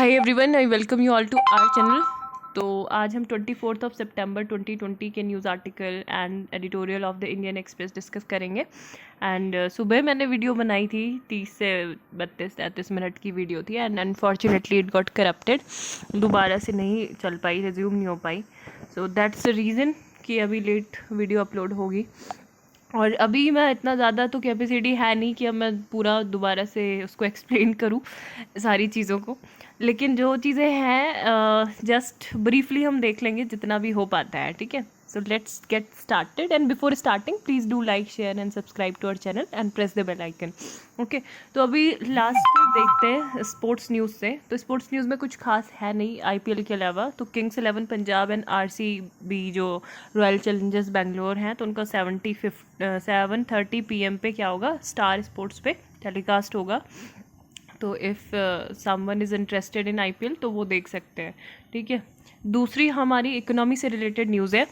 Hi everyone, I welcome you all to our channel. तो आज हम 24 सितंबर 2020 के news article and editorial of the Indian Express discuss करेंगे। एंड सुबह मैंने वीडियो बनाई थी, 30 से 32-33 मिनट की वीडियो थी, and unfortunately it got corrupted, दोबारा से नहीं चल पाई, रिज्यूम नहीं हो पाई। सो दैट्स द रीज़न कि अभी लेट वीडियो अपलोड होगी। और अभी मैं इतना ज़्यादा तो कैपेसिटी है नहीं कि अब मैं पूरा दोबारा से उसको एक्सप्लेन करूँ सारी चीज़ों को, लेकिन जो चीज़ें हैं जस्ट ब्रीफली हम देख लेंगे जितना भी हो पाता है, ठीक है। So let's get started, and before starting please do like, share and subscribe to our channel and press the bell icon. Okay, तो अभी लास्ट देखते हैं स्पोर्ट्स न्यूज़ से। तो स्पोर्ट्स न्यूज़ में कुछ खास है नहीं आईपीएल के अलावा। तो किंग्स 11 पंजाब एंड आरसीबी जो रॉयल चैलेंजर्स बेंगलोर हैं, तो उनका 7:30 PM पे क्या होगा, स्टार स्पोर्ट्स पे टेलीकास्ट होगा। तो if someone is interested in IPL तो वो देख सकते हैं, ठीक है। दूसरी हमारी इकोनॉमी से रिलेटेड न्यूज़ है,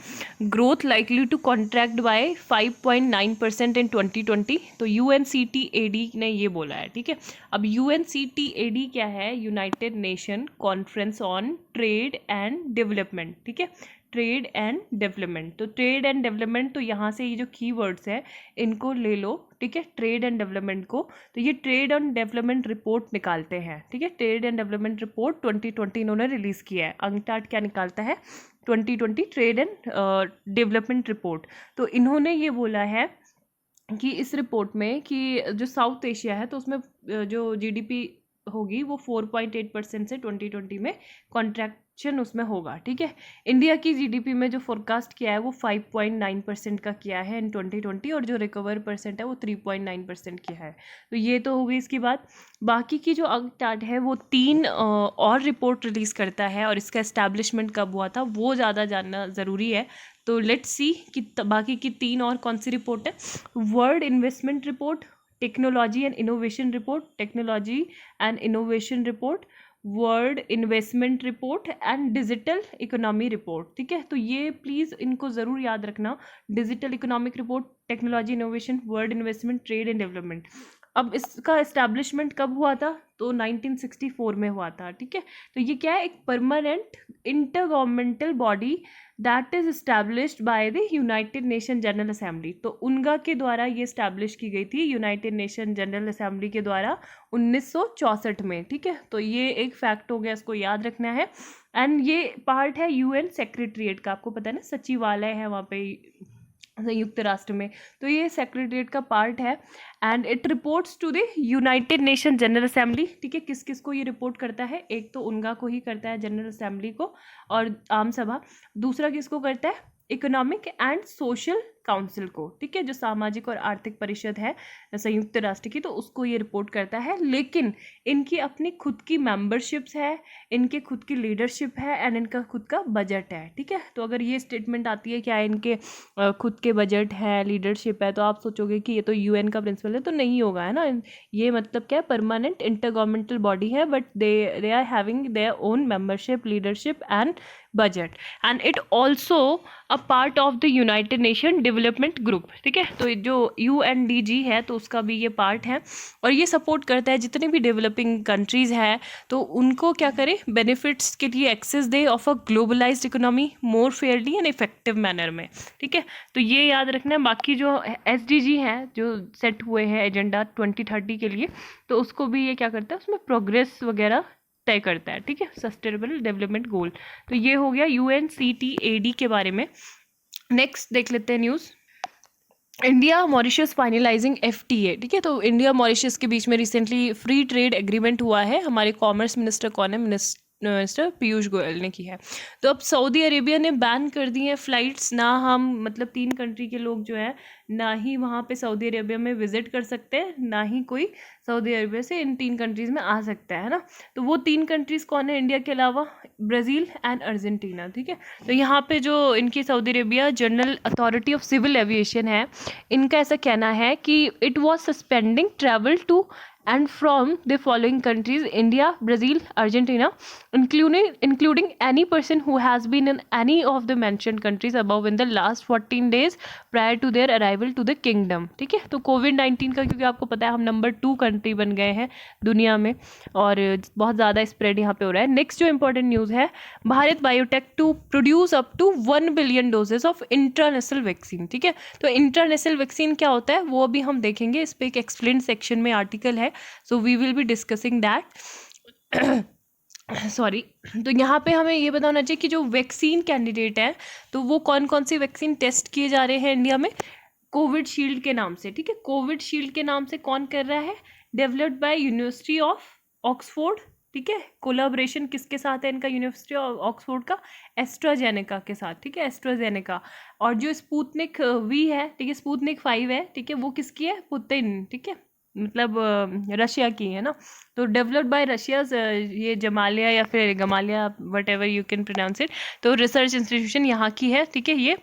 growth likely to contract by 5.9% in 2020। तो यूएनसीटीएडी ने ये बोला है, ठीक है। अब यूएनसीटीएडी क्या है, United nation conference on trade and development, ठीक है, ट्रेड एंड डेवलपमेंट। तो ट्रेड एंड डेवलपमेंट, तो यहाँ से ये जो कीवर्ड्स है इनको ले लो, ठीक है, ट्रेड एंड डेवलपमेंट को। तो ये ट्रेड एंड डेवलपमेंट रिपोर्ट निकालते हैं, ठीक है। ट्रेड एंड डेवलपमेंट रिपोर्ट 2020 इन्होंने रिलीज़ किया है। अंकटाड क्या निकालता है, 2020 ट्रेड एंड डेवलपमेंट रिपोर्ट। तो इन्होंने ये बोला है कि इस रिपोर्ट में कि जो साउथ एशिया है तो उसमें जो जीडीपी होगी वो 4.8% से 2020 में कॉन्ट्रैक्शन उसमें होगा, ठीक है। इंडिया की जीडीपी में जो फोरकास्ट किया है वो 5.9% का किया है इन 2020, और जो रिकवर परसेंट है वो 3.9% किया है। तो ये तो हो गई इसकी बात। बाकी की जो अंकटाड है वो 3 और रिपोर्ट रिलीज़ करता है, और इसका एस्टैब्लिशमेंट कब हुआ था वो ज़्यादा जानना ज़रूरी है। तो लेट्स सी कि बाकी की 3 और कौन सी रिपोर्ट है। World investment report, technology and innovation report, technology and innovation report, world investment report and digital economy report, ठीक है। तो ये प्लीज़ इनको ज़रूर याद रखना, digital economic report, technology innovation, world investment, trade and development. अब इसका एस्टैब्लिशमेंट कब हुआ था, तो 1964 में हुआ था, ठीक है। तो ये क्या है, एक permanent inter governmental body that is established by the United Nation General assembly. तो उनका के द्वारा ये इस्टेब्लिश की गई थी यूनाइटेड नेशन जनरल असेंबली के द्वारा 1964 में, ठीक है। तो ये एक फैक्ट हो गया, इसको याद रखना है। एंड ये पार्ट है यूएन सेक्रेटरीट का, आपको पता है ना, सचिवालय है वहाँ पे संयुक्त राष्ट्र में, तो ये सेक्रेटरीट का पार्ट है। And it reports to the United Nation General Assembly, ठीक है। किस किस को ये रिपोर्ट करता है, एक तो उनका को ही करता है, जनरल असेंबली को और आम सभा। दूसरा किसको करता है, इकोनॉमिक एंड सोशल काउंसिल को, ठीक है, जो सामाजिक और आर्थिक परिषद है संयुक्त राष्ट्र की, तो उसको ये रिपोर्ट करता है। लेकिन इनकी अपनी खुद की मेंबरशिप्स है, इनके खुद की लीडरशिप है, एंड इनका खुद का बजट है, ठीक है। तो अगर ये स्टेटमेंट आती है क्या इनके खुद के बजट है, लीडरशिप है, तो आप सोचोगे कि ये तो यूएन का प्रिंसिपल है, तो नहीं होगा, है ना। ये मतलब क्या, परमानेंट इंटर गवर्नमेंटल बॉडी है, but they are having their own membership, leadership and budget, and it also a part of the United Nation development group, ठीक है। तो जो यूएनडीजी है तो उसका भी ये पार्ट है, और ये सपोर्ट करता है जितने भी डेवलपिंग कंट्रीज़ हैं तो उनको क्या करें, बेनिफिट्स के लिए access they of a globalised economy more fairly and effective manner में, ठीक है। तो ये याद रखना है। बाकी जो एसडीजी हैं जो सेट हुए हैं एजेंडा 2030 के लिए, तो उसको भी ये क्या करता है, उसमें प्रोग्रेस वगैरह तय करता है, ठीक है, सस्टेनेबल डेवलपमेंट गोल। तो ये हो गया यूएनसीटीएडी के बारे में। नेक्स्ट देख लेते हैं news, India Mauritius finalising FTA, ठीक है। तो इंडिया मॉरिशस के बीच में रिसेंटली फ्री ट्रेड एग्रीमेंट हुआ है। हमारे कॉमर्स मिनिस्टर कौन है, मिनिस्टर पीयूष गोयल ने की है। तो अब सऊदी अरेबिया ने बैन कर दी है फ़्लाइट्स, ना हम मतलब 3 कंट्री के लोग जो है ना ही वहाँ पे सऊदी अरेबिया में विज़िट कर सकते हैं, ना ही कोई सऊदी अरेबिया से इन 3 कंट्रीज़ में आ सकता है ना। तो वो 3 कंट्रीज़ कौन है इंडिया के अलावा, ब्राज़ील एंड अर्जेंटीना, ठीक है। तो यहाँ पे जो इनकी Saudi Arabia general authority of civil aviation है, इनका ऐसा कहना है कि it was suspending travel to and from the following countries: India, Brazil, Argentina, including any person who has been in any of the mentioned countries above in the last 14 days prior to their arrival to the kingdom. ठीक है, तो कोविड-19 का क्योंकि आपको पता है हम number 2 country बन गए हैं दुनिया में और बहुत ज़्यादा स्प्रेड यहाँ पे हो रहा है. नेक्स्ट जो इंपॉर्टेंट न्यूज़ है, Bharat Biotech to produce up to 1 billion doses of international vaccine. ठीक है, तो इंटरनेशनल वैक्सीन क्या होता है वो अभी हम देखेंगे. इस पर एक एक्सप्लेन सेक्शन में आर्टिकल है, so we will be discussing that. Sorry, तो यहाँ पे हमें ये बताना चाहिए कि जो वैक्सीन कैंडिडेट है तो वो कौन कौन सी वैक्सीन टेस्ट किए जा रहे हैं इंडिया में. कोविशील्ड के नाम से. ठीक है, कोविशील्ड के नाम से कौन कर रहा है? Developed by university of Oxford. ठीक है, कोलाब्रेशन किसके साथ है इनका? यूनिवर्सिटी ऑफ ऑक्सफोर्ड का एस्ट्राजेनेका के साथ. ठीक है, एस्ट्राजेनेका. और जो स्पुतनिक वी है, ठीक है, स्पुतनिक 5 है, ठीक है, वो किसकी है? पुतिन. ठीक है, मतलब रशिया की है ना. तो डेवलप्ड बाय रशियाज ये जमालिया या फिर Gamaleya, whatever you can pronounce it, तो रिसर्च इंस्टीट्यूशन यहाँ की है. ठीक है, ये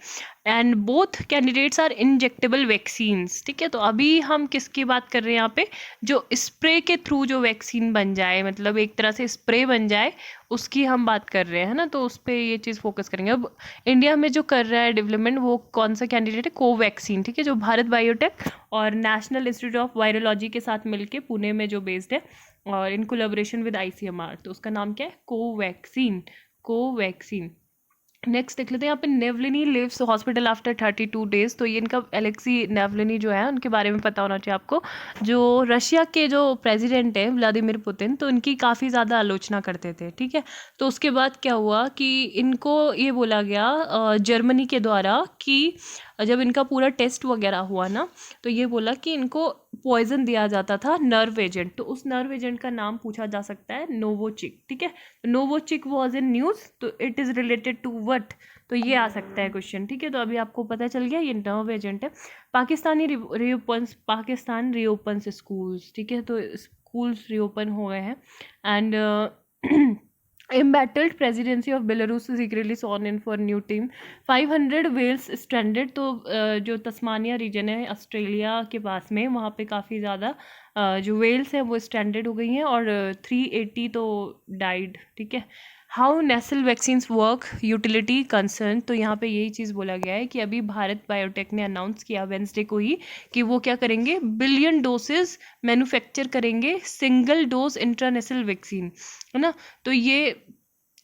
and both candidates are injectable vaccines. ठीक है, तो अभी हम किसकी बात कर रहे हैं यहाँ पे? जो स्प्रे के थ्रू जो वैक्सीन बन जाए, मतलब एक तरह से स्प्रे बन जाए, उसकी हम बात कर रहे हैं, है ना. तो उस पर ये चीज़ फोकस करेंगे. अब इंडिया में जो कर रहा है डेवलपमेंट वो कौन सा कैंडिडेट है? कोवैक्सीन. ठीक है, जो भारत बायोटेक और नेशनल इंस्टीट्यूट ऑफ वायरोलॉजी के साथ मिलके पुणे में जो बेस्ड है और इन कोलैबोरेशन विद ICMR, तो उसका नाम क्या है? कोवैक्सीन. कोवैक्सीन. नेक्स्ट देख लेते हैं यहाँ पे. नेवलिनी लिव्स हॉस्पिटल आफ्टर 32 डेज. तो ये इनका एलेक्सी नेवलिनी जो है उनके बारे में पता होना चाहिए आपको. जो रशिया के जो प्रेसिडेंट है व्लादिमीर पुतिन, तो इनकी काफ़ी ज़्यादा आलोचना करते थे. ठीक है, तो उसके बाद क्या हुआ कि इनको ये बोला गया जर्मनी के द्वारा कि जब इनका पूरा टेस्ट वगैरह हुआ ना, तो ये बोला कि इनको पॉइजन दिया जाता था, नर्व एजेंट. तो उस नर्व एजेंट का नाम पूछा जा सकता है नोवोचिक. ठीक है, नोवोचिक वॉज इन न्यूज़, तो it is related to what, तो ये आ सकता है क्वेश्चन. ठीक है, तो अभी आपको पता चल गया ये नर्व एजेंट है. पाकिस्तान रीओपन्स स्कूल्स. ठीक है, तो स्कूल्स रीओपन हो गए हैं. And embattled presidency of Belarus secretly sworn in for new team. 500 whales stranded. तो जो तस्मानिया रीजन है ऑस्ट्रेलिया के पास में, वहाँ पे काफ़ी ज़्यादा जो वेल्स हैं वो स्ट्रैंडेड हो गई हैं और 380 तो डाइड. ठीक है. How national vaccines work, utility concern. तो यहाँ पे यही चीज़ बोला गया है कि अभी भारत बायोटेक ने अनाउंस किया वेंसडे को ही कि वो क्या करेंगे, बिलियन डोसेज मैन्युफैक्चर करेंगे सिंगल डोज इंटरनेशनल वैक्सीन, है ना. तो ये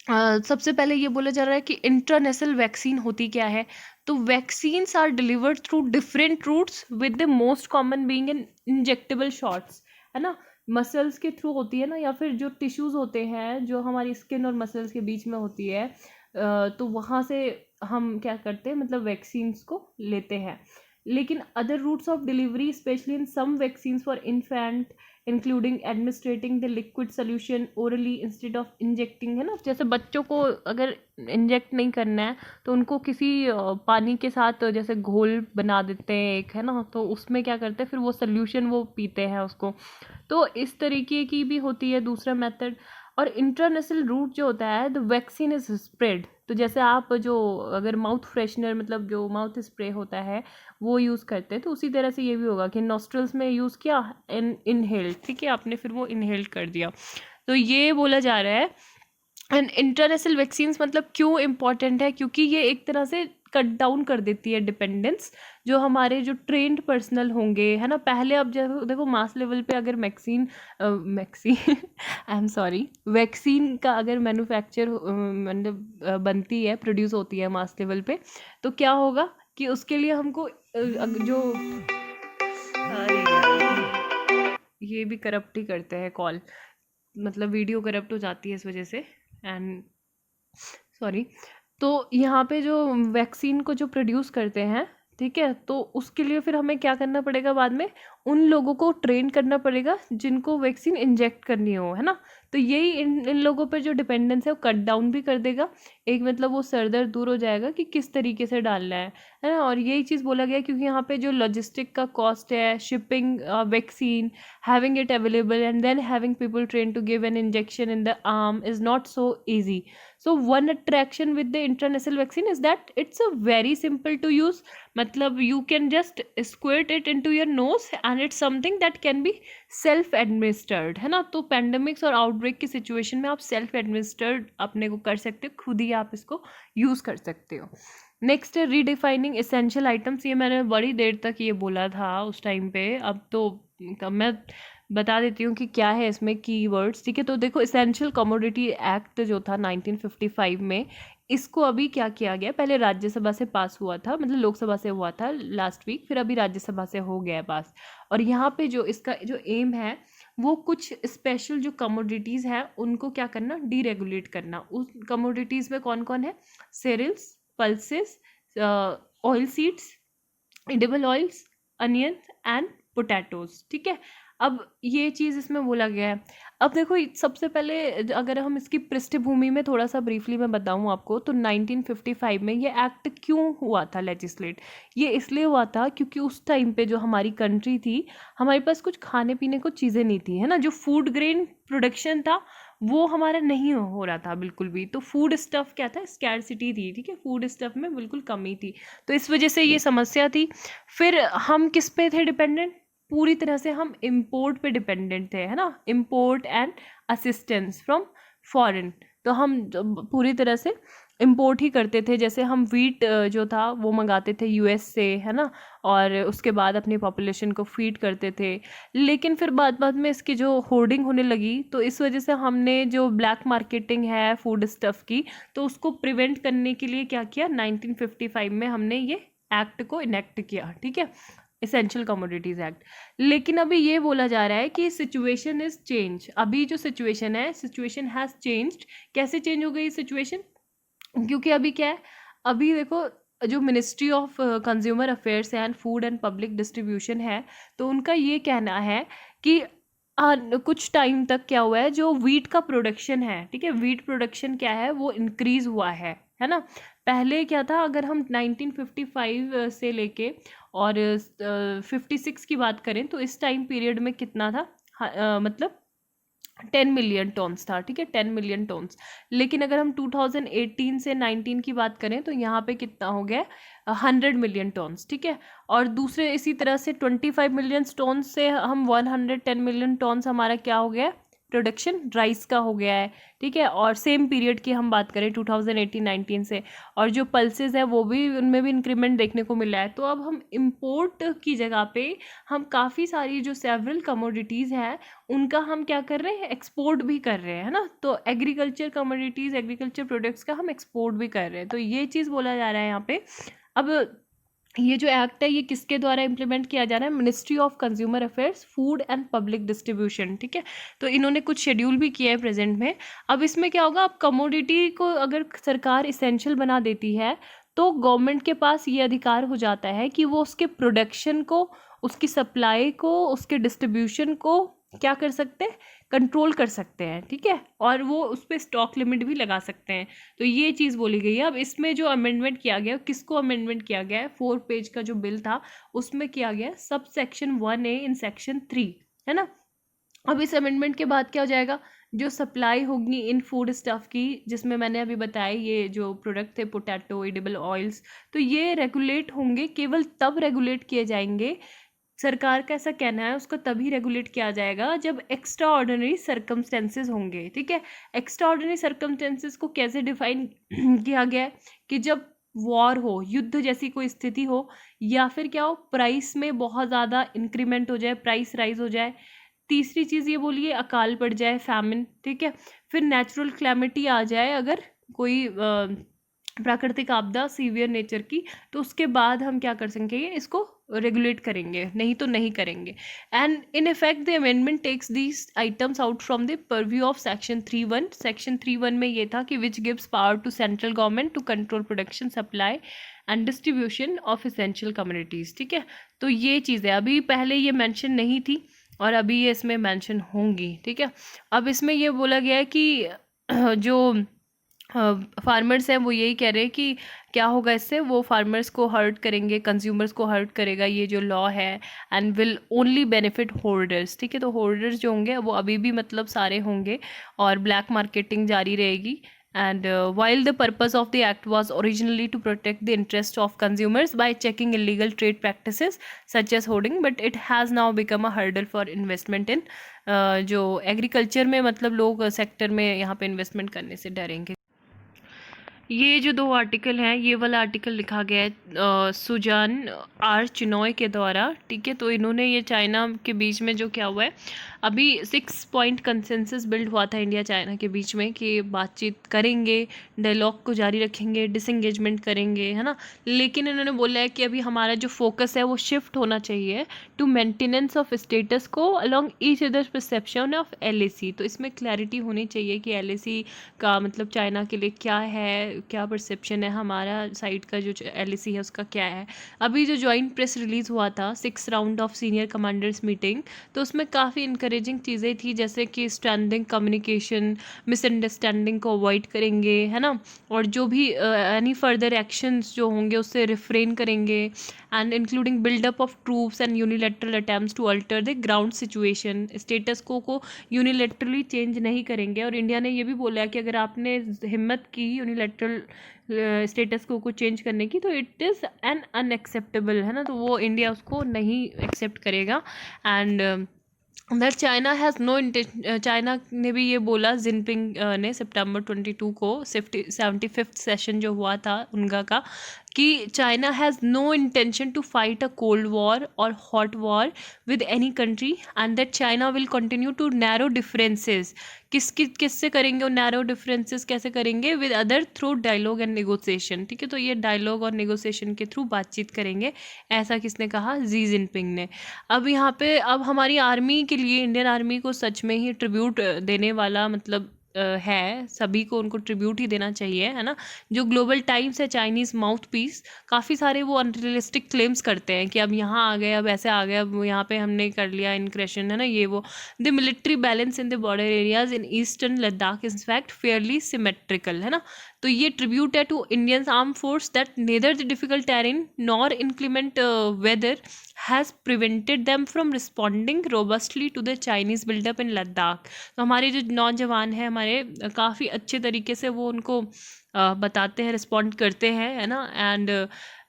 सबसे पहले ये बोला जा रहा है कि इंटरनेशनल वैक्सीन होती क्या है. तो vaccines are delivered through different routes with the most common being in injectable shots, है ना. मसल्स के थ्रू होती है ना, या फिर जो टिश्यूज़ होते हैं जो हमारी स्किन और मसल्स के बीच में होती है, तो वहाँ से हम क्या करते हैं, मतलब वैक्सीन्स को लेते हैं. लेकिन other routes of delivery specially in some vaccines for infant including administrating the liquid solution orally instead of injecting, है ना. जैसे बच्चों को अगर इंजेक्ट नहीं करना है तो उनको किसी पानी के साथ जैसे घोल बना देते हैं एक, है ना, तो उसमें क्या करते हैं फिर वो सोल्यूशन वो पीते हैं उसको. तो इस तरीके की भी होती है दूसरा मेथड. और इंटरनेशनल रूट जो होता है, द वैक्सीन इज स्प्रेड. तो जैसे आप जो अगर माउथ फ्रेशनर मतलब जो माउथ स्प्रे होता है वो यूज़ करते हैं, तो उसी तरह से ये भी होगा कि नॉस्ट्रल्स में यूज़ किया, इनहेल्ड. ठीक है, आपने फिर वो इनहेल्ड कर दिया. तो ये बोला जा रहा है. एंड इंटरनेशनल वैक्सीन्स मतलब क्यों इम्पॉर्टेंट है, क्योंकि ये एक तरह से कट डाउन कर देती है डिपेंडेंस. जो हमारे जो ट्रेंड पर्सनल होंगे, है ना. पहले अब जब देखो मास लेवल पे अगर आई एम सॉरी वैक्सीन का अगर मैन्युफैक्चर मतलब बनती है, प्रोड्यूस होती है मास लेवल पे, तो क्या होगा कि उसके लिए हमको जो ये भी करप्ट ही करते हैं कॉल, मतलब वीडियो करप्ट हो जाती है इस वजह से. And sorry. तो यहाँ पे जो वैक्सीन को जो प्रोड्यूस करते हैं, ठीक है, तो उसके लिए फिर हमें क्या करना पड़ेगा, बाद में उन लोगों को ट्रेन करना पड़ेगा जिनको वैक्सीन इंजेक्ट करनी हो, है ना. तो यही इन लोगों पर जो डिपेंडेंस है वो कट डाउन भी कर देगा. एक मतलब वो सर दर्द दूर हो जाएगा कि किस तरीके से डालना है ना. और यही चीज़ बोला गया क्योंकि यहाँ पे जो लॉजिस्टिक का कॉस्ट है, shipping vaccine, having it available and then having people train to give an injection in the arm is not so easy. So one attraction with the intranasal vaccine is that it's a very simple to use. मतलब you can just squirt it into your nose and it's something that can be self administered, है ना। तो pandemics और outbreak की situation में आप self administered अपने को कर सकते हो, खुद ही आप इसको यूज़ कर सकते हो। नेक्स्ट है रीडिफाइनिंग एसेंशियल आइटम्स। ये मैंने बड़ी देर तक ये बोला था उस टाइम पे, अब तो मैं बता देती हूँ कि क्या है इसमें कीवर्ड्स, ठीक है। तो देखो, एसेंशियल कमोडिटी एक्ट जो था 1955 में, इसको अभी क्या किया गया, पहले राज्यसभा से पास हुआ था, मतलब लोकसभा से हुआ था लास्ट वीक, फिर अभी राज्यसभा से हो गया है पास। और यहाँ पे जो इसका जो एम है वो कुछ स्पेशल जो कमोडिटीज़ हैं उनको क्या करना, डीरेगुलेट करना। उस कमोडिटीज़ में कौन कौन है, cereals, pulses, oil seeds, edible oils, onions and potatoes, ठीक है। अब ये चीज़ इसमें बोला गया है। अब देखो, सबसे पहले अगर हम इसकी पृष्ठभूमि में थोड़ा सा ब्रीफली मैं बताऊं आपको, तो 1955 में ये एक्ट क्यों हुआ था लेजिस्लेट, ये इसलिए हुआ था क्योंकि उस टाइम पे जो हमारी कंट्री थी, हमारे पास कुछ खाने पीने को चीज़ें नहीं थी, है ना। जो फूड ग्रेन प्रोडक्शन था वो हमारा नहीं हो रहा था बिल्कुल भी। तो फूड स्टफ़ क्या था, स्कैरसिटी थी, ठीक है, फूड स्टफ़ में बिल्कुल कमी थी। तो इस वजह से ये समस्या थी। फिर हम किस पे थे डिपेंडेंट, पूरी तरह से हम इम्पोर्ट पे डिपेंडेंट थे, है ना, import and assistance from foreign. तो हम पूरी तरह से इम्पोर्ट ही करते थे। जैसे हम वीट जो था वो मंगाते थे यूएस से, है ना, और उसके बाद अपनी पॉपुलेशन को फीड करते थे। लेकिन फिर बाद में इसकी जो होर्डिंग होने लगी, तो इस वजह से हमने जो ब्लैक मार्केटिंग है फूड स्टफ़ की, तो उसको प्रिवेंट करने के लिए क्या किया, 1955 में हमने ये एक्ट को इनेक्ट किया, ठीक है, एसेंशियल कमोडिटीज़ एक्ट। लेकिन अभी ये बोला जा रहा है कि सिचुएशन इज़ चेंज। अभी जो सिचुएशन है, सिचुएशन हैज़ चेंज्ड। कैसे चेंज हो गई सिचुएशन, क्योंकि अभी क्या है, अभी देखो, जो ministry of consumer affairs and food and public distribution है, तो उनका ये कहना है कि कुछ टाइम तक क्या हुआ है, जो वीट का प्रोडक्शन है, ठीक है, वीट प्रोडक्शन क्या है वो इंक्रीज़ हुआ है ना। पहले क्या था, अगर हम 1955 से लेके और 56 की बात करें, तो इस टाइम पीरियड में कितना था, मतलब 10 मिलियन टन्स था, ठीक है, 10 मिलियन टन्स। लेकिन अगर हम 2018 से 19 की बात करें, तो यहाँ पे कितना हो गया, 100 मिलियन टन्स, ठीक है। और दूसरे इसी तरह से 25 मिलियन टन्स से हम 110 मिलियन टन्स हमारा क्या हो गया, प्रोडक्शन राइस का हो गया है, ठीक है। और सेम पीरियड की हम बात करें 2018-19 से, और जो पल्सेस है वो भी, उनमें भी इंक्रीमेंट देखने को मिला है। तो अब हम इंपोर्ट की जगह पे हम काफ़ी सारी जो सेवरल कमोडिटीज़ हैं उनका हम क्या कर रहे हैं, एक्सपोर्ट भी कर रहे हैं, है ना। तो एग्रीकल्चर कमोडिटीज़, एग्रीकल्चर प्रोडक्ट्स का हम एक्सपोर्ट भी कर रहे हैं। तो ये चीज़ बोला जा रहा है यहाँ पे। अब ये जो एक्ट है ये किसके द्वारा इम्प्लीमेंट किया जा रहा है, ministry of consumer affairs, food and public distribution, ठीक है। तो इन्होंने कुछ शेड्यूल भी किया है प्रेजेंट में। अब इसमें क्या होगा, अब कमोडिटी को अगर सरकार इसेंशियल बना देती है, तो गवर्नमेंट के पास ये अधिकार हो जाता है कि वो उसके प्रोडक्शन को, उसकी सप्लाई को, उसके डिस्ट्रीब्यूशन को क्या कर सकते हैं, कंट्रोल कर सकते हैं, ठीक है। और वो उस पर स्टॉक लिमिट भी लगा सकते हैं। तो ये चीज़ बोली गई है। अब इसमें जो अमेंडमेंट किया गया, किसको अमेंडमेंट किया गया है, 4 पेज का जो बिल था उसमें किया गया sub section 1A in section 3, है ना। अब इस अमेंडमेंट के बाद क्या हो जाएगा, जो सप्लाई होगी इन फूड स्टफ़ की, जिसमें मैंने अभी बताया ये जो प्रोडक्ट थे पोटैटो, एडिबल ऑयल्स, तो ये रेगुलेट होंगे, केवल तब रेगुलेट किए जाएंगे, सरकार का ऐसा कहना है, उसको तभी रेगुलेट किया जाएगा जब एक्स्ट्रा ऑर्डिनरी सर्कमस्टेंसेज होंगे, ठीक है। एक्स्ट्रा ऑर्डिनरी सर्कमस्टेंसेज को कैसे डिफाइन किया गया है, कि जब वॉर हो, युद्ध जैसी कोई स्थिति हो, या फिर क्या हो, प्राइस में बहुत ज़्यादा इंक्रीमेंट हो जाए, प्राइस राइज हो जाए। तीसरी चीज़ ये बोलिए, अकाल पड़ जाए, फैमिन, ठीक है। फिर नेचुरल क्लैमिटी आ जाए, अगर कोई प्राकृतिक आपदा सीवियर नेचर की, तो उसके बाद हम क्या कर सकेंगे, इसको रेगुलेट करेंगे, नहीं तो नहीं करेंगे। And in effect the amendment takes these items out from the purview of section 3(1). Section 3(1) में ये था कि which gives power to central government to control production, supply and distribution of essential communities, ठीक है। तो ये चीज़ है, अभी पहले ये मेंशन नहीं थी और अभी ये इसमें मेंशन होंगी, ठीक है। अब इसमें ये बोला गया है कि जो फार्मर्स हैं वो यही कह रहे हैं कि क्या होगा इससे, वो फार्मर्स को हर्ट करेंगे, कंज्यूमर्स को हर्ट करेगा ये जो लॉ है, and will only benefit holders, ठीक है। तो होल्डर्स जो होंगे वो अभी भी मतलब सारे होंगे, और ब्लैक मार्केटिंग जारी रहेगी, And while the purpose of the act was originally to protect the interest of consumers by checking illegal trade practices such as hoarding, but it has now become a hurdle for investment in जो agriculture में मतलब लोग sector में यहाँ पे investment करने से डरेंगे। ये जो दो आर्टिकल हैं, ये वाला आर्टिकल लिखा गया है सुजान आर चिनॉय के द्वारा, ठीक है। तो इन्होंने ये चाइना के बीच में जो क्या हुआ है, अभी 6 पॉइंट कंसेंसस बिल्ड हुआ था इंडिया चाइना के बीच में कि बातचीत करेंगे, डायलॉग को जारी रखेंगे, डिसंगेजमेंट करेंगे, है ना। लेकिन इन्होंने बोला है कि अभी हमारा जो फोकस है वो शिफ्ट होना चाहिए टू मेंटेनेंस ऑफ स्टेटस को along each other perception of LAC। तो इसमें क्लैरिटी होनी चाहिए कि LAC का मतलब चाइना के लिए क्या है, क्या परसेप्शन है, हमारा साइड का जो LAC है उसका क्या है। अभी जो जॉइंट प्रेस रिलीज़ हुआ था 6 round of senior commanders meeting, तो उसमें काफ़ी इंकरेजिंग चीज़ें थी, जैसे कि स्ट्रेंथनिंग कम्युनिकेशन, मिसअंडरस्टैंडिंग को अवॉइड करेंगे, है ना, और जो भी एनी फर्दर एक्शंस जो होंगे उससे रिफ्रेन करेंगे, and including buildup of troops and unilateral attempts to alter the ground situation. Status quo unilaterally change नहीं करेंगे। और इंडिया ने ये भी बोला है कि अगर आपने हिम्मत की यूनिलेटरल स्टेटस को चेंज करने की, तो इट इज़ एन अनएक्सेप्टेबल, है ना, तो वो इंडिया उसको नहीं एक्सेप्ट करेगा। And that China has no intention, China ने भी ये बोला जिनपिंग ने सितंबर 22 को 75th सेशन जो हुआ था उनका का, कि China has no intention to fight a cold war और hot war with any country, and that China will continue to narrow differences. किससे करेंगे वो नैरो डिफरेंसेस, कैसे करेंगे, with other through dialogue and negotiation, ठीक है। तो ये डायलॉग और नेगोशिएशन के थ्रू बातचीत करेंगे, ऐसा किसने कहा, जी जिनपिंग ने। अब यहाँ पे अब हमारी आर्मी के लिए, इंडियन आर्मी को सच में ही ट्रिब्यूट देने वाला मतलब है, सभी को उनको ट्रिब्यूट ही देना चाहिए, है ना। जो ग्लोबल टाइम्स है चाइनीज़ माउथ पीस, काफ़ी सारे वो अनरियलिस्टिक क्लेम्स करते हैं कि अब यहाँ आ गए, अब ऐसे आ गए, अब यहाँ पे हमने कर लिया इनक्रेशन, है ना, ये वो। The military balance in the border areas in eastern Ladakh is fact fairly symmetrical, है ना। तो ये ट्रिब्यूट है to Indian arm force that neither the difficult terrain nor inclement weather has prevented them from responding robustly to the Chinese buildup in Ladakh. तो हमारे जो नौजवान हैं हमारे, काफ़ी अच्छे तरीके से वो उनको बताते हैं, रिस्पॉन्ड करते हैं, है ना। And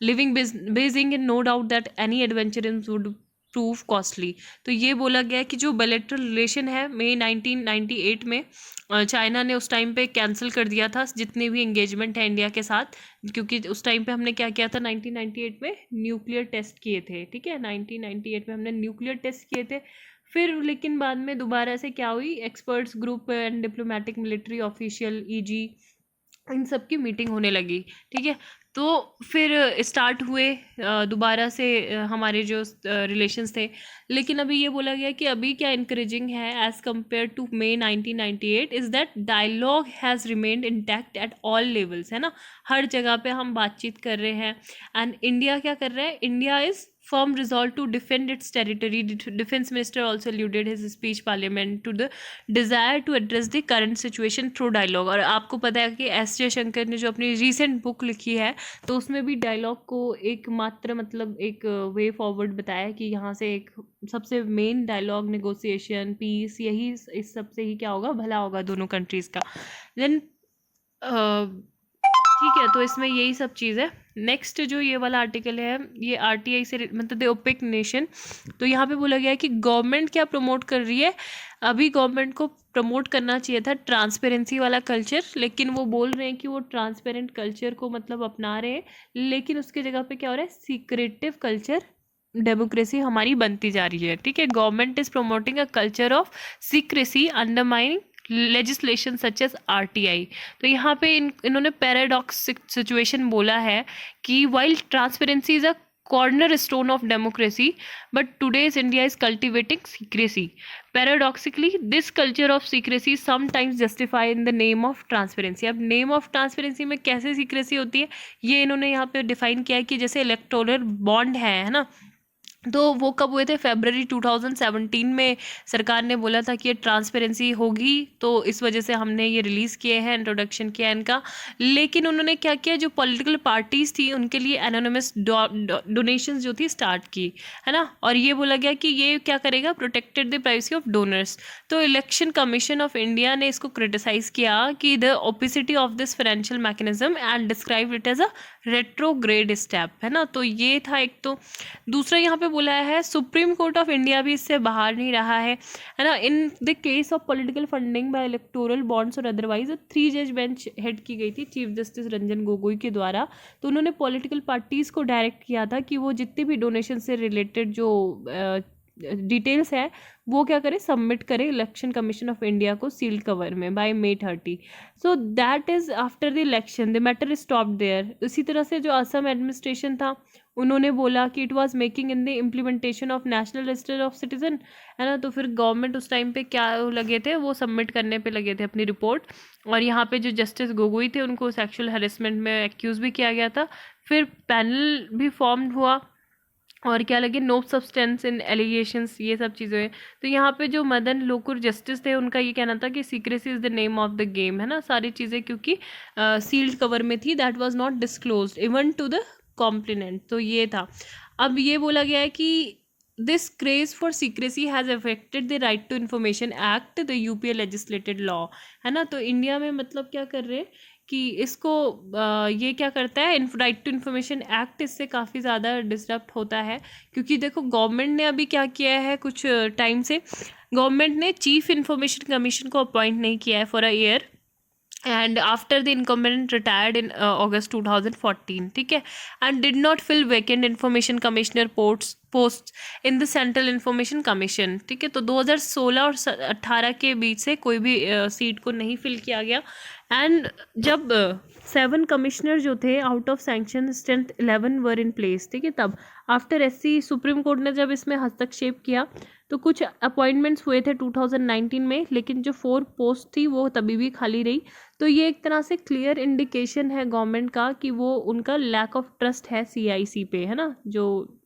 living basing in no doubt that any adventurous would prove costly. तो ये बोला गया कि जो बायलैटरल रिलेशन है मई 1998 में चाइना ने उस टाइम पे कैंसिल कर दिया था जितने भी एंगेजमेंट है इंडिया के साथ, क्योंकि उस टाइम पे हमने क्या किया था, 1998 में न्यूक्लियर टेस्ट किए थे, ठीक है। 1998 में हमने न्यूक्लियर टेस्ट किए थे। फिर लेकिन बाद में दोबारा से क्या हुई, experts group and diplomatic military official EG इन सब की मीटिंग होने लगी, ठीक है। तो फिर स्टार्ट हुए दोबारा से हमारे जो रिलेशंस थे। लेकिन अभी ये बोला गया कि अभी क्या इनक्रेजिंग है as compare to May 1998 is that dialogue has remained intact at all levels, है ना। हर जगह पे हम बातचीत कर रहे हैं। एंड इंडिया क्या कर रहा है, India is firm resolve to defend its territory. Defense Minister also alluded his speech parliament to the desire to address the current situation through dialogue. और आपको पता है कि S जयशंकर ने जो अपनी recent बुक लिखी है, तो उसमें भी डायलॉग को एक मात्र मतलब एक वे फॉरवर्ड बताया कि यहाँ से एक सबसे मेन डायलॉग, नेगोशिएशन, पीस, यही इस सब से ही क्या होगा, भला होगा दोनों कंट्रीज़ का। देन ठीक है, तो इसमें यही सब चीज़ है। नेक्स्ट जो ये वाला आर्टिकल है, ये RTI से मतलब द ओपेक नेशन। तो यहाँ पे बोला गया है कि गवर्नमेंट क्या प्रमोट कर रही है, अभी गवर्नमेंट को प्रमोट करना चाहिए था ट्रांसपेरेंसी वाला कल्चर, लेकिन वो बोल रहे हैं कि वो ट्रांसपेरेंट कल्चर को मतलब अपना रहे हैं, लेकिन उसके जगह पे क्या हो रहा है, सीक्रेटिव कल्चर डेमोक्रेसी हमारी बनती जा रही है, ठीक है। Government is promoting a culture of secrecy undermining legislation such as RTI। तो यहाँ पे इन्होंने पैराडॉक्स सिचुएशन बोला है कि while transparency is a corner stone of democracy but today's India is cultivating secrecy. Paradoxically this culture of secrecy sometimes justify in the name of transparency. अब name of transparency में कैसे secrecy होती है, ये इन्होंने यहाँ पे डिफाइन किया है कि जैसे इलेक्टोरल बॉन्ड है ना, तो वो कब हुए थे, फरवरी 2017 में सरकार ने बोला था कि ये ट्रांसपेरेंसी होगी, तो इस वजह से हमने ये रिलीज़ किए हैं, इंट्रोडक्शन किया है इनका। लेकिन उन्होंने क्या किया, जो पॉलिटिकल पार्टीज़ थी उनके लिए एनोनिमस डोनेशंस जो थी स्टार्ट की, है ना। और ये बोला गया कि ये क्या करेगा, protected the privacy of donors. तो इलेक्शन कमीशन ऑफ इंडिया ने इसको क्रिटिसाइज़ किया कि the opacity of this financial mechanism and describe it as a retrograde step, है ना। तो ये था एक। तो दूसरा यहाँ पे बोला है सुप्रीम कोर्ट ऑफ इंडिया भी इससे बाहर नहीं रहा है ना। In the case of political funding by electoral bonds और अदरवाइज 3 जज बेंच हेड की गई थी चीफ जस्टिस रंजन गोगोई के द्वारा। तो उन्होंने पॉलिटिकल पार्टीज़ को डायरेक्ट किया था कि वो जितने भी डोनेशन से रिलेटेड जो डिटेल्स है वो क्या करे, सबमिट करे इलेक्शन कमीशन ऑफ इंडिया को सील्ड कवर में by May 30। So that is after the election the matter stop there. इसी तरह से जो असम एडमिनिस्ट्रेशन था उन्होंने बोला कि it was making in the implementation of national register of citizen, है ना। तो फिर गवर्नमेंट उस टाइम पे क्या लगे थे, वो सबमिट करने पे लगे थे अपनी रिपोर्ट। और यहाँ पे जो जस्टिस गोगोई थे उनको सेक्सुअल हैरेसमेंट में एक्यूज़ भी किया गया था। फिर पैनल भी फॉर्म हुआ और क्या लगे, नो सब्सटेंस इन एलिगेशंस, ये सब चीज़ें। तो यहाँ पे जो मदन लोकुर जस्टिस थे उनका ये कहना था कि secrecy is the name of the game, है ना। सारी चीज़ें क्योंकि सील्ड कवर में थी, that was not disclosed even to the complainant. तो ये था। अब ये बोला गया है कि this craze for secrecy has affected the right to information act the UPA legislated law, है ना। तो इंडिया में मतलब क्या कर रहे हैं कि इसको ये क्या करता है, राइट टू इन्फॉर्मेशन एक्ट इससे काफ़ी ज़्यादा डिस्टर्ब होता है। क्योंकि देखो गवर्नमेंट ने अभी क्या किया है, कुछ टाइम से गवर्नमेंट ने चीफ इंफॉर्मेशन कमीशन को अपॉइंट नहीं किया है for a year and after the incumbent retired in August 2014, ठीक है, and did not fill vacant information commissioner posts in the central information commission, ठीक है। तो 2016 और 18 के बीच से कोई भी सीट को नहीं फिल किया गया। एंड जब 7 कमिश्नर जो थे out of sanction strength 11 were in place, ठीक है। तब आफ्टर एससी सुप्रीम कोर्ट ने जब इसमें हस्तक्षेप किया तो कुछ अपॉइंटमेंट्स हुए थे 2019 में, लेकिन जो 4 पोस्ट थी वो तभी भी खाली रही। तो ये एक तरह से क्लियर इंडिकेशन है गवर्नमेंट का कि वो उनका लैक ऑफ ट्रस्ट है सीआईसी पे, है ना, जो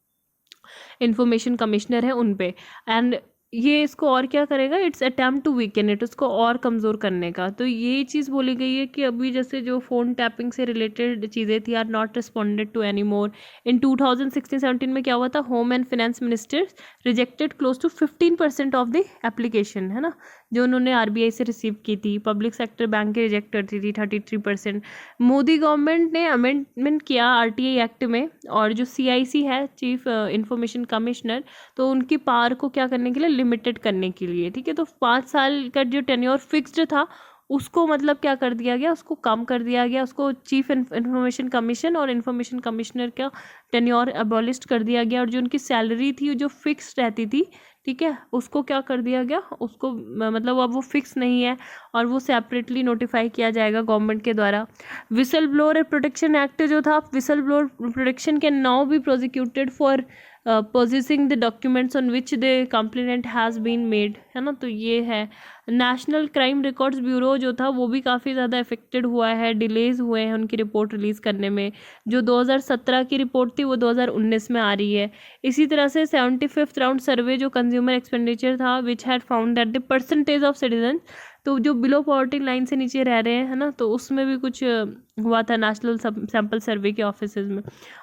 इंफॉर्मेशन कमिश्नर है उन पे। एंड ये इसको और क्या करेगा, it's attempt to weaken it, उसको और कमज़ोर करने का। तो ये चीज़ बोली गई है कि अभी जैसे जो फ़ोन टैपिंग से रिलेटेड चीज़ें थी are not responded to any more. In 2016-17 में क्या हुआ था, home and finance ministers rejected close to 15% of the application, है ना, जो उन्होंने आरबीआई से रिसीव की थी। पब्लिक सेक्टर बैंक की रिजेक्ट करती थी 33%। मोदी गवर्नमेंट ने अमेंडमेंट किया आरटीआई एक्ट में, और जो सीआईसी है चीफ इंफॉर्मेशन कमिश्नर, तो उनकी पावर को क्या करने के लिए, लिमिटेड करने के लिए, ठीक है। तो 5 साल का जो टेन्योर फिक्स्ड था उसको मतलब क्या कर दिया गया, उसको कम कर दिया गया, उसको चीफ इंफॉर्मेशन कमीशन और इंफॉर्मेशन कमिश्नर का टेन्योर अबॉलिश कर दिया गया। और जो उनकी सैलरी थी जो फिक्स्ड रहती थी, ठीक है, उसको क्या कर दिया गया, उसको मतलब अब वो फिक्स नहीं है और वो सेपरेटली नोटिफाई किया जाएगा गवर्नमेंट के द्वारा। विसल ब्लोअर प्रोटेक्शन एक्ट जो था, whistleblower protection can now be prosecuted for possessing the documents on which the complainant has been made, है ना। तो ये है। नेशनल क्राइम रिकॉर्ड्स ब्यूरो जो था वो भी काफ़ी ज़्यादा अफेक्टेड हुआ है, डिलेज हुए हैं उनकी रिपोर्ट रिलीज़ करने में। जो 2017 की रिपोर्ट थी वो 2019 में आ रही है। इसी तरह से 75th राउंड सर्वे जो कंज्यूमर एक्सपेंडिचर था which had found that the percentage of citizen, तो जो बिलो पॉवर्टी लाइन से नीचे रह रहे हैं, है ना, तो उसमें भी कुछ हुआ था नेशनल सैम्पल सर्वे के ऑफिसेज में।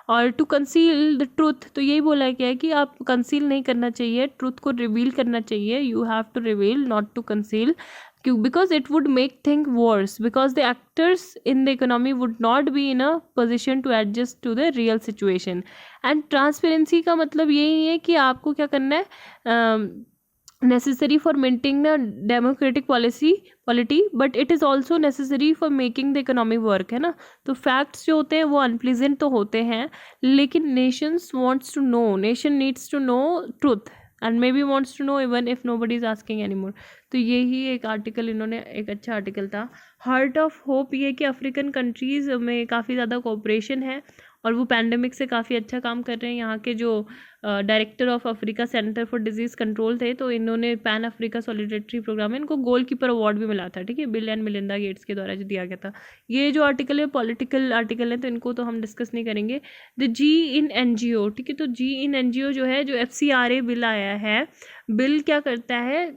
और टू कंसील द ट्रूथ, तो यही बोला गया है कि आप कंसील नहीं करना चाहिए, ट्रूथ को रिवील करना चाहिए, you have to reveal not to conceal, क्यों, because it would make thing worse, because the actors in the economy would not be in a position to adjust to the real situation. And transparency का मतलब यही है कि आपको क्या करना है, necessary for maintaining a democratic polity but it is also necessary for making the economy work, है ना। तो facts जो होते हैं वो unpleasant तो होते हैं, लेकिन nations wants to know, nation needs to know truth and maybe wants to know even if nobody is asking anymore। तो यही एक आर्टिकल, इन्होंने एक अच्छा आर्टिकल था। हार्ट ऑफ होप ये कि अफ्रीकन कंट्रीज़ में काफ़ी ज़्यादा कोऑपरेशन है और वो पैंडेमिक से काफ़ी अच्छा काम कर रहे हैं। यहाँ के जो director of Africa centre for disease control थे, तो इन्होंने पैन अफ्रीका सॉलिडेरिटी प्रोग्राम में इनको गोल कीपर अवार्ड भी मिला था, ठीक है, बिल एंड मिलिंदा गेट्स के द्वारा जो दिया गया था। ये जो आर्टिकल है पॉलिटिकल आर्टिकल है, तो इनको तो हम डिस्कस नहीं करेंगे। द जी इन NGO, ठीक है, तो जी इन NGO जो है, जो FCRA बिल आया है, बिल क्या करता है,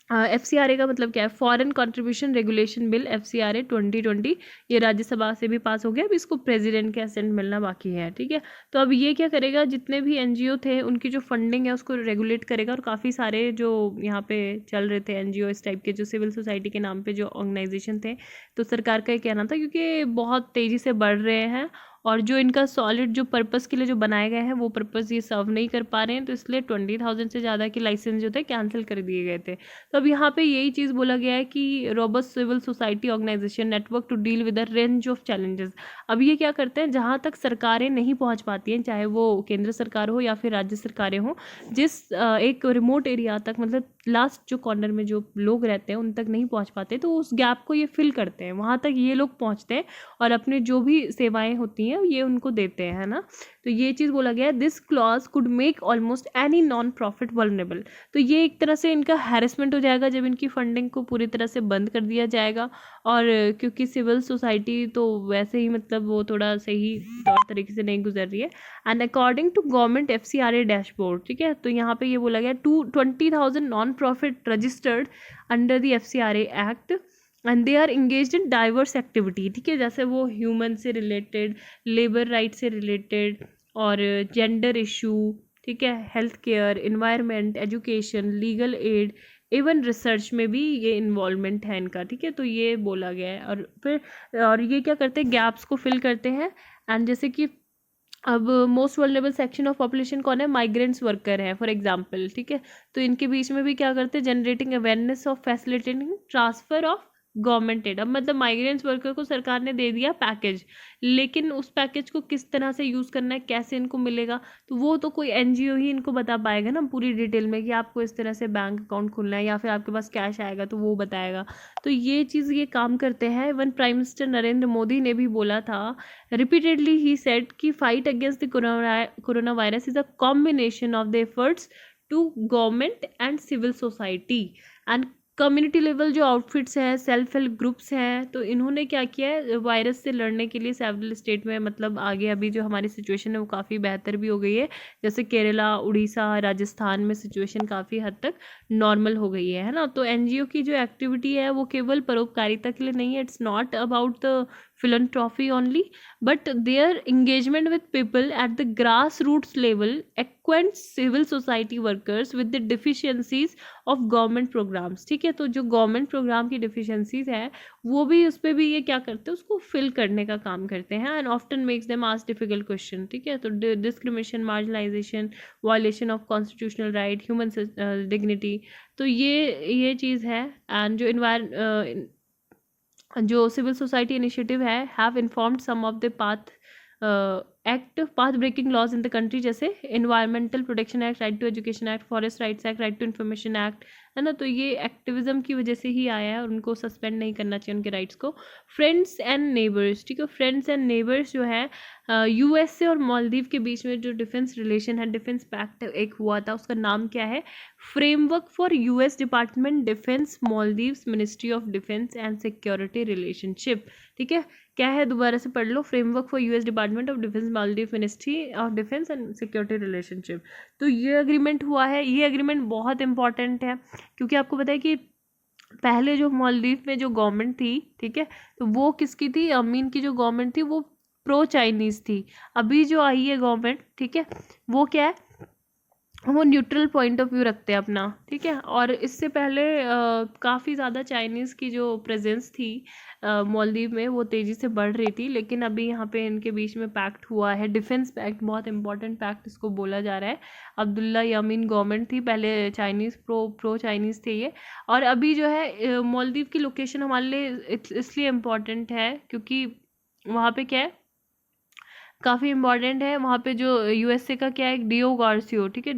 FCRA का मतलब क्या है, foreign contribution regulation bill FCRA 2020, ये राज्यसभा से भी पास हो गया। अब इसको प्रेसिडेंट के असेंट मिलना बाकी है, ठीक है। तो अब ये क्या करेगा, जितने भी NGO थे उनकी जो फंडिंग है उसको रेगुलेट करेगा। और काफ़ी सारे जो यहाँ पे चल रहे थे NGO इस टाइप के, जो सिविल सोसाइटी के नाम पे जो ऑर्गेनाइजेशन थे, तो सरकार का ये कहना था क्योंकि बहुत तेज़ी से बढ़ रहे हैं और जो इनका सॉलिड जो पर्पस के लिए जो बनाए गए हैं वो पर्पस ये सर्व नहीं कर पा रहे हैं, तो इसलिए 20,000 से ज़्यादा के लाइसेंस जो थे कैंसिल कर दिए गए थे। तो अब यहाँ पे यही चीज़ बोला गया है कि robust civil society organisation network to deal with a range of challenges. अब ये क्या करते हैं, जहाँ तक सरकारें नहीं पहुँच पाती हैं, चाहे वो केंद्र सरकार हो या फिर राज्य सरकारें हों, जिस एक रिमोट एरिया तक, मतलब लास्ट जो कॉर्नर में जो लोग रहते हैं उन तक नहीं पहुँच पाते, तो उस गैप को ये फिल करते हैं, वहाँ तक ये लोग पहुँचते हैं और अपने जो भी सेवाएं होती हैं ये उनको देते हैं, है ना। तो ये चीज़ बोला गया है, this clause could make almost any non profit vulnerable. तो ये एक तरह से इनका हैरेसमेंट हो जाएगा जब इनकी फंडिंग को पूरी तरह से बंद कर दिया जाएगा। और क्योंकि सिविल सोसाइटी तो वैसे ही मतलब वो थोड़ा सही तौर तरीके से नहीं गुजर रही है। And according to government FCRA dashboard, ठीक है, तो यहाँ पे ये बोला गया 20,000 non profit registered under the FCRA act and they are engaged in diverse activity, ठीक है, जैसे वो ह्यूमन से रिलेटेड, लेबर राइट से रिलेटेड और जेंडर इशू, ठीक है, health care, environment, education, legal aid, even research में भी ये इन्वॉल्वमेंट है इनका, ठीक है। तो ये बोला गया है। और फिर और ये क्या करते हैं, गैप्स को फिल करते हैं। एंड जैसे कि अब most vulnerable section of population कौन है, माइग्रेंट्स वर्कर हैं फॉर एग्जांपल, ठीक है, तो इनके बीच में भी क्या करते हैं, generating awareness of facilitating transfer of government aid. अब मतलब माइग्रेंट्स वर्कर को सरकार ने दे दिया पैकेज, लेकिन उस पैकेज को किस तरह से यूज़ करना है, कैसे इनको मिलेगा, तो वो तो कोई NGO ही इनको बता पाएगा ना पूरी डिटेल में कि आपको इस तरह से बैंक अकाउंट खोलना है या फिर आपके पास कैश आएगा तो वो बताएगा। तो ये चीज़ ये काम करते हैं। Even prime minister Narendra Modi ने भी बोला था, रिपीटेडली ही सेड कि fight against the corona virus is a combination of the efforts to government and civil society and community level जो आउटफिट्स हैं, सेल्फ हेल्प ग्रुप्स हैं, तो इन्होंने क्या किया है, वायरस से लड़ने के लिए सेवरल स्टेट में मतलब आगे अभी जो हमारी सिचुएशन है वो काफ़ी बेहतर भी हो गई है। जैसे केरला, उड़ीसा, राजस्थान में सिचुएशन काफ़ी हद तक नॉर्मल हो गई है ना। तो NGO की जो एक्टिविटी है वो केवल परोपकारिता के लिए नहीं है, it's not about the philanthropy only, but their engagement with people at the grassroots level acquaints civil society workers with the deficiencies of government programs, ठीक है। तो जो गवर्नमेंट प्रोग्राम की डिफिशियंसीज है वो भी उस पर भी ये क्या करते हैं, उसको फिल करने का काम करते हैं। And often makes them ask difficult question, ठीक है। तो discrimination, marginalization, violation of constitutional right, human dignity, तो ये चीज़ है। एंड जो सिविल सोसाइटी इनिशिएटिव है, have informed some of the path breaking laws in the country, जैसे environmental protection act, right to education act, forest rights act, right to information act, है ना। तो ये एक्टिविज्म की वजह से ही आया है और उनको सस्पेंड नहीं करना चाहिए उनके राइट्स को। फ्रेंड्स एंड नेबर्स, ठीक है, फ्रेंड्स एंड नेबर्स जो है USA और मालदीव के बीच में जो डिफेंस रिलेशन है, डिफेंस पैक्ट एक हुआ था, उसका नाम क्या है, framework for US department defence Maldives ministry of defence and security relationship, ठीक है। क्या है, दोबारा से पढ़ लो, framework for US department of defence Maldives ministry of defence and security relationship. तो ये अग्रीमेंट हुआ है। ये अग्रीमेंट बहुत इंपॉर्टेंट है क्योंकि आपको पता है कि पहले जो मालदीव में जो गवर्नमेंट थी, ठीक है, तो वो किसकी थी, अमीन की जो गवर्नमेंट थी वो प्रो चाइनीज़ थी। अभी जो आई है गवर्नमेंट, ठीक है, वो क्या है, वो न्यूट्रल पॉइंट ऑफ व्यू रखते हैं अपना, ठीक है। और इससे पहले काफ़ी ज़्यादा चाइनीज़ की जो प्रेजेंस थी मालदीव में वो तेज़ी से बढ़ रही थी, लेकिन अभी यहाँ पे इनके बीच में पैक्ट हुआ है, डिफेंस पैक्ट, बहुत इंपॉर्टेंट पैक्ट इसको बोला जा रहा है। अब्दुल्ला यामीन गवर्नमेंट थी पहले, चाइनीज़ प्रो चाइनीज़ थे ये। और अभी जो है मालदीव की लोकेशन हमारे लिए इसलिए इम्पॉर्टेंट है क्योंकि वहाँ पे क्या है, काफ़ी इंपॉर्टेंट है। वहाँ पे जो यूएसए का क्या है, डियो गार्सियो, ठीक है,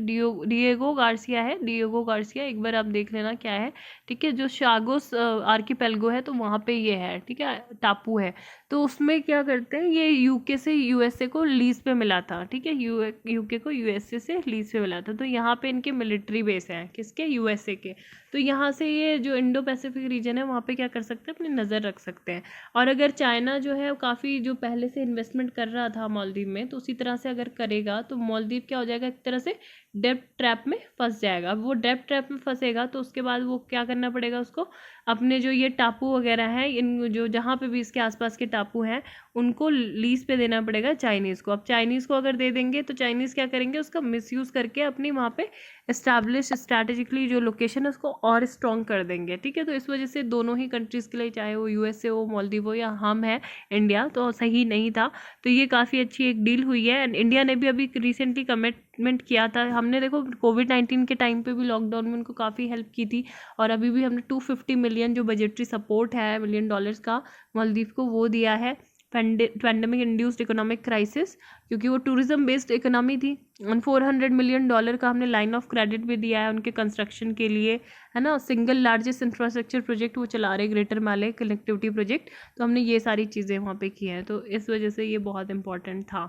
डिएगो गार्सिया है, डिएगो गार्सिया, एक बार आप देख लेना क्या है, ठीक है। जो शागोस आर्किपेलगो है तो वहाँ पे ये है, ठीक है, टापू है। तो उसमें क्या करते हैं, ये यूके से यूएसए को लीज पे मिला था, ठीक है, यूके को यूएसए से लीज पे मिला था। तो यहाँ पे इनके मिलिट्री बेस हैं, किसके, यूएसए के। तो यहाँ से ये जो इंडो पैसिफिक रीजन है वहाँ पे क्या कर सकते हैं, अपनी नज़र रख सकते हैं। और अगर चाइना जो है काफ़ी जो पहले से इन्वेस्टमेंट कर रहा था मालदीव में, तो उसी तरह से अगर करेगा तो मालदीव क्या हो जाएगा, एक तरह से डेब्ट ट्रैप में फंस जाएगा। अब वो डेब्ट ट्रैप में फंसेगा तो उसके बाद वो क्या करना पड़ेगा उसको, अपने जो ये टापू वगैरह हैं, इन जो जहाँ पे भी इसके आसपास के टापू हैं उनको लीज पे देना पड़ेगा चाइनीज़ को। अब चाइनीज़ को अगर दे देंगे तो चाइनीज़ क्या करेंगे, उसका मिसयूज़ करके अपनी वहाँ पे इस्टेब्लिश स्ट्रैटेजिकली जो लोकेशन है उसको और स्ट्रॉन्ग कर देंगे, ठीक है। तो इस वजह से दोनों ही कंट्रीज़ के लिए, चाहे वो यूएसए हो, मालदीव हो, या हम हैं इंडिया, तो सही नहीं था। तो ये काफ़ी अच्छी एक डील हुई है। एंड इंडिया ने भी अभी रिसेंटली कमिटमेंट किया था। हमने देखो कोविड-19 के टाइम पे भी लॉकडाउन में उनको काफ़ी हेल्प की थी, और अभी भी हमने 250 मिलियन जो बजटरी सपोर्ट है मिलियन डॉलर्स का मालदीव को वो दिया है। पैंडेमिक इंड्यूस्ड इकोनॉमिक क्राइसिस, क्योंकि वो टूरिज्म बेस्ड इकोनॉमी थी। $400 मिलियन का हमने लाइन ऑफ क्रेडिट भी दिया है उनके कंस्ट्रक्शन के लिए, है ना। सिंगल लार्जेस्ट इंफ्रास्ट्रक्चर प्रोजेक्ट वो चला रहे, ग्रेटर माले कनेक्टिविटी प्रोजेक्ट। तो हमने ये सारी चीज़ें वहाँ पे की हैं, तो इस वजह से ये बहुत इंपॉर्टेंट था।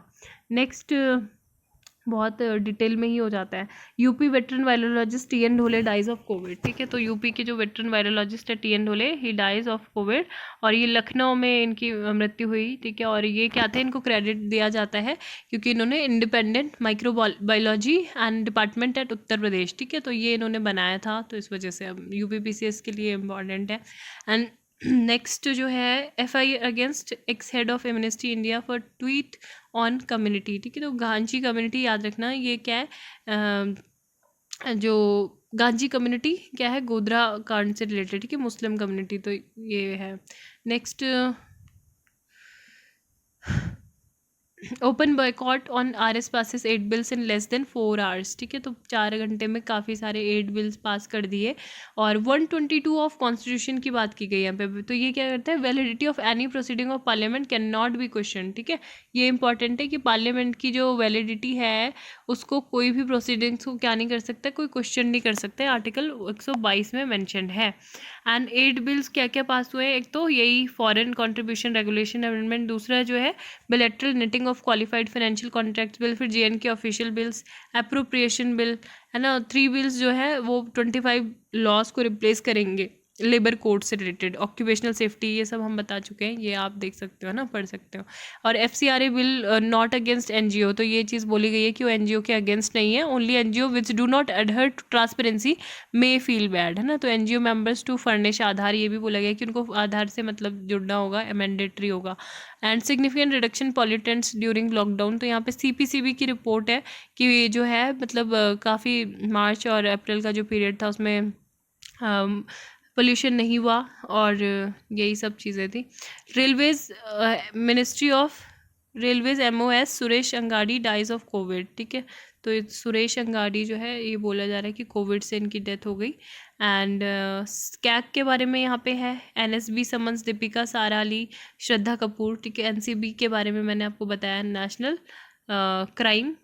नेक्स्ट बहुत डिटेल में ही हो जाता है। UP veteran virologist TN. Dhole dies of covid, ठीक है। तो यूपी के जो वेटरन वायरोलॉजिस्ट है TN. Dhole, he dies of Covid, और ये लखनऊ में इनकी मृत्यु हुई, ठीक है। और ये क्या थे, इनको क्रेडिट दिया जाता है क्योंकि इन्होंने independent microbiology and department at Uttar Pradesh, ठीक है, तो ये इन्होंने बनाया था। तो इस वजह से अब यूपीपीसीएस के लिए इम्पॉर्टेंट है। एंड नेक्स्ट जो है, FIR against x head of amnesty India for tweet on community, ठीक है। तो गांजी कम्युनिटी याद रखना, ये क्या है, जो गांजी कम्युनिटी क्या है, गोधरा कांड से रिलेटेड, ठीक है, मुस्लिम कम्युनिटी। तो ये है। Next, open boycott on RS passes 8 bills in less than 4 hours, ठीक है। तो 4 घंटे में काफ़ी सारे 8 बिल्स पास कर दिए। और 122 ऑफ कॉन्स्टिट्यूशन की बात की गई यहाँ पे। तो ये क्या करता है, validity of any proceeding of parliament can not be question, ठीक है। ये इंपॉर्टेंट है कि पार्लियामेंट की जो वैलिडिटी है उसको कोई भी प्रोसीडिंग्स को क्या नहीं कर सकता, कोई क्वेश्चन नहीं कर सकता, आर्टिकल 122 में मैंशन है। एंड 8 बिल्स क्या क्या पास हुए, एक तो यही फॉरेन कॉन्ट्रीब्यूशन रेगुलेशन अमेंडमेंट, दूसरा जो है bilateral netting of qualified financial contracts bill, फिर JNK official bills, appropriation bill, है ना। 3 बिल्स जो है वो 25 लॉज को रिप्लेस करेंगे लेबर कोड से रिलेटेड, ऑक्यूपेशनल सेफ्टी, ये सब हम बता चुके हैं, ये आप देख सकते हो ना, पढ़ सकते हो। और FCRA bill not against NGO, तो ये चीज़ बोली गई है कि वो एनजीओ के अगेंस्ट नहीं है, only NGO which do not adhere to transparency may feel bad, है ना। तो NGO members to furnish Aadhaar, ये भी बोला गया कि उनको आधार से मतलब जुड़ना होगा, मैंडेटरी होगा। And significant reduction pollutants during lockdown, तो यहाँ पे सीपीसीबी की रिपोर्ट है कि जो है मतलब काफ़ी मार्च और अप्रैल का जो पीरियड था उसमें पोल्यूशन नहीं हुआ, और यही सब चीज़ें थी। Railways ministry of railways MOS Suresh Angadi dies of covid, ठीक है। तो सुरेश अंगाड़ी जो है ये बोला जा रहा है कि कोविड से इनकी डेथ हो गई। एंड स्कैक के बारे में यहाँ पे है, एनएसबी समन्स दीपिका साराली, श्रद्धा कपूर, ठीक है। एनसीबी के बारे में मैंने आपको बताया, नेशनल क्राइम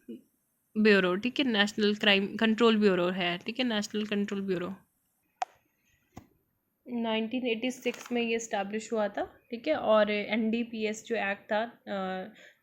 ब्यूरो, ठीक है, नेशनल क्राइम कंट्रोल ब्यूरो है, ठीक है, नेशनल कंट्रोल ब्यूरो। 1986 में ये इस्टेब्लिश हुआ था, ठीक है। और एनडीपीएस जो एक्ट था,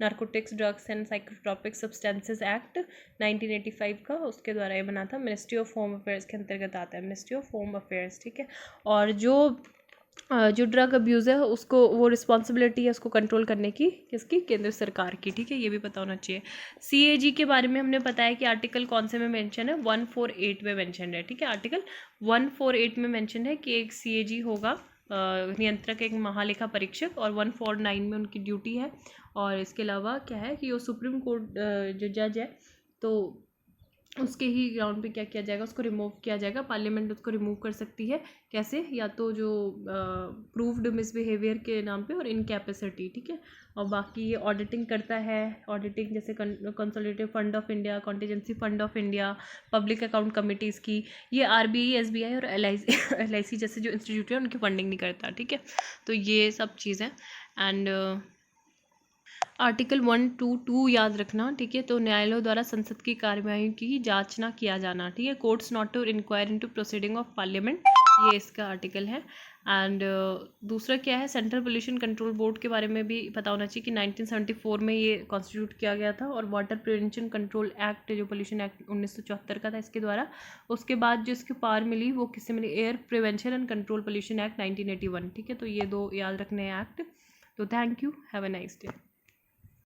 narcotics drugs and psychotropic substances act 1985 का, उसके द्वारा ये बना था। मिनिस्ट्री ऑफ होम अफेयर्स के अंतर्गत आता है, मिनिस्ट्री ऑफ होम अफेयर्स, ठीक है। और जो ड्रग अब्यूज़ है उसको, वो रिस्पॉन्सिबिलिटी है उसको कंट्रोल करने की, किसकी, केंद्र सरकार की, ठीक है, ये भी पता होना चाहिए। सीएजी के बारे में हमने बताया कि आर्टिकल कौन से में मेंशन है, 148 में मेंशन है, ठीक है। आर्टिकल 148 में मेंशन है कि एक सीएजी होगा, नियंत्रक, एक महालेखा परीक्षक, और 149 में उनकी ड्यूटी है। और इसके अलावा क्या है कि वो सुप्रीम कोर्ट जो जज है, तो उसके ही ग्राउंड पे क्या किया जाएगा, उसको रिमूव किया जाएगा। पार्लियामेंट उसको रिमूव कर सकती है, कैसे, या तो जो प्रूव्ड मिसबिहेवियर के नाम पे, और इनकैपेसिटी, ठीक है। और बाकी ये ऑडिटिंग करता है, ऑडिटिंग जैसे consolidated fund of India, contingency fund of India, public account committees की, ये आरबीआई, एसबीआई और एलआईसी जैसे जो इंस्टीट्यूट है उनकी फंडिंग नहीं करता, ठीक है। तो ये सब चीज़ें। एंड आर्टिकल 122 याद रखना, ठीक है। तो न्यायालयों द्वारा संसद की कार्यवाही की जांच ना किया जाना, ठीक है। Courts not to enquire into proceeding of parliament, ये इसका आर्टिकल है। एंड दूसरा क्या है, सेंट्रल पोल्यूशन कंट्रोल बोर्ड के बारे में भी पता होना चाहिए कि 1974 में ये कॉन्स्टिट्यूट किया गया था। और वाटर प्रिवेंशन कंट्रोल एक्ट, जो पोल्यूशन एक्ट 1974 का था इसके द्वारा, उसके बाद जो इसकी पावर मिली वो किससे मिली, air prevention and control pollution act 1981, ठीक है। तो ये दो याद रखने हैं एक्ट। तो thank you, have a nice day.